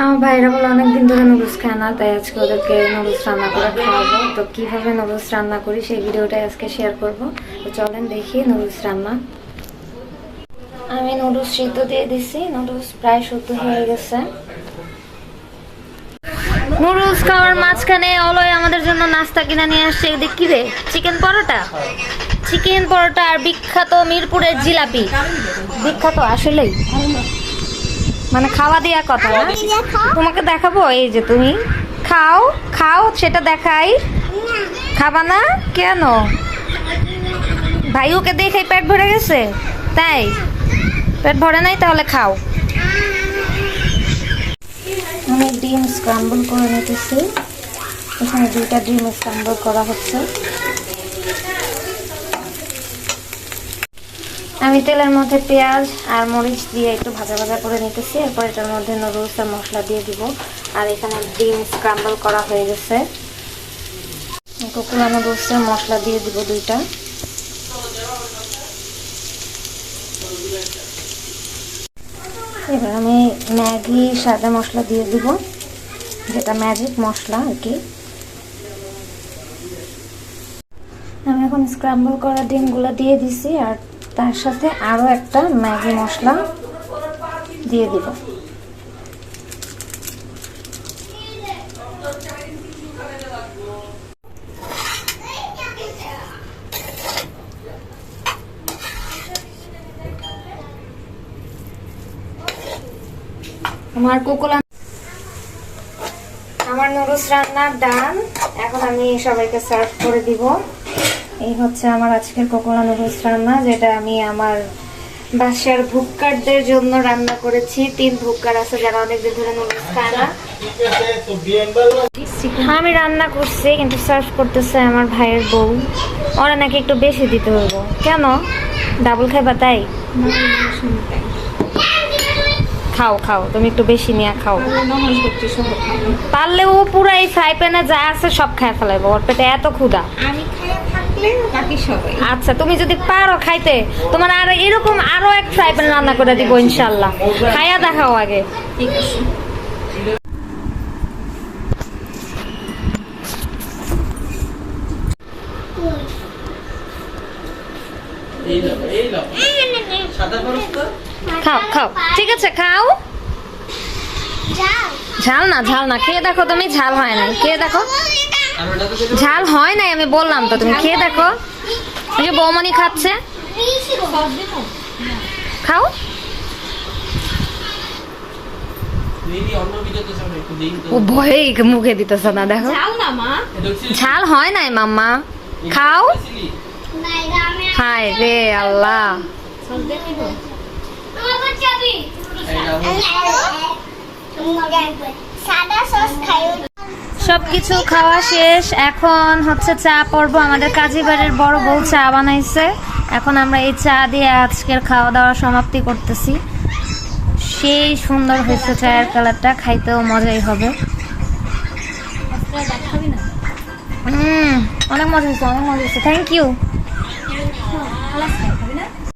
আমার ভাইরা বলে অনেকদিন ধরে নুডলস খায় না, তাই আজকে ওদেরকে নুডলস রান্না করে খাওয়াবো। তো কিভাবে নুডলস রান্না করি সেই ভিডিওটাই আজকে শেয়ার করব। তো চলেন দেখি নুডলস রান্না। আমি নুডলস সিদ্ধ দিয়ে দিছি, নুডলস প্রায় সিদ্ধ হয়ে গেছে। নুডলস খাওয়ার মাঝখানে অলয় আমাদের জন্য নাস্তা কিনে নিয়ে আসছে। এদিক কি রে? চিকেন পরোটা। চিকেন পরোটা আর বিখ্যাত মিরপুরের জিলাপি। বিখ্যাত আসলেই, মানে খাওয়া দিয়া কথা না। তোমাকে দেখাবো, এই যে তুমি খাও খাও সেটা দেখাই। খাবা না কেন? ভাই ওকে দেখে পেট ভরে গেছে, তাই পেট ভরে নাই, তাহলে খাও। আমি ডিম স্ক্রাম্বল করে নিতেছি। এখানে 2টা ডিম স্ক্রাম্বল করা হচ্ছে। আমি তেলের মধ্যে পেঁয়াজ আর মরিচ দিয়ে একটু ভাজা ভাজা করে নিতেছি। এরপর এটার মধ্যে নুডলস আর মশলা দিয়ে দিব। আর এখানে ডিম স্ক্রাম্বল করা হয়ে গেছে। কোকোলা নুডলসের মশলা দিয়ে দিব 2টা। এবার আমি ম্যাগি সাদা মশলা দিয়ে দিব, যেটা ম্যাজিক মশলা আর কি। আমি এখন স্ক্রাম্বল করা ডিমগুলো দিয়ে দিছি, আর তার সাথে আরো একটা ম্যাগি মশলা দিয়ে দিব। আমার নুডলস রান্না ডান। এখন আমি সবাইকে সার্ভ করে দিব। এই হচ্ছে আমার আজকের কোকোলা নুডলস রান্না, যেটা আমি আমার বাসার ভুক্কারদের জন্য রান্না করেছি। 3 ভুক্কার আছে যারা অনেকদিন ধরে নুডলস খায় না। আমি রান্না করছি, কিন্তু সার্ভ করতেছে আমার ভাইয়ের বউ। ওরা নাকি একটু বেশি দিতে হইব। কেন? ডাবল খাইবা তাই? খাও খাও, তুমি একটু বেশি নিয়ে খাও। পারলে ও পুরো এই ফ্রাই প্যানে যা আছে সব খায় ফেলাইবো। ওর পেটে এত ক্ষুধা। আচ্ছা, তুমি যদি পারো খাইতে, তোমার আর এরকম আরো এক ফ্রাই প্যান রান্না করে দিব ইনশাল্লাহ। খাইয়া দেখাও আগে। ঠিক আছে। খাও খাও, ঠিক আছে খাও। ঝাল না, ঝাল না, খেয়ে দেখো তুমি। ঝাল হয় না, খেয়ে দেখো। ঝাল হয় নাই আমি বললাম তো, তুমি খেয়ে দেখো। ওই যে বৌমনি খাচ্ছে, খাও। ও ভয়ে মুখে দিতেছে না, দেখো। ঝাল হয় নাই মাম্মা, খাও। হায় রে আল্লাহ। সবকিছু খাওয়া শেষ। এখন হচ্ছে চা পর্ব। আমাদের কাজী বাড়ির বড় বউ চা বানাইছে। এখন আমরা এই চা দিয়ে আজকের খাওয়া দাওয়া সমাপ্তি করতেছি। সেই সুন্দর হয়েছে চায়ের কালারটা, খাইতেও মজাই হবে। অনেক মজা হয়েছে, অনেক মজা হয়েছে। Thank you.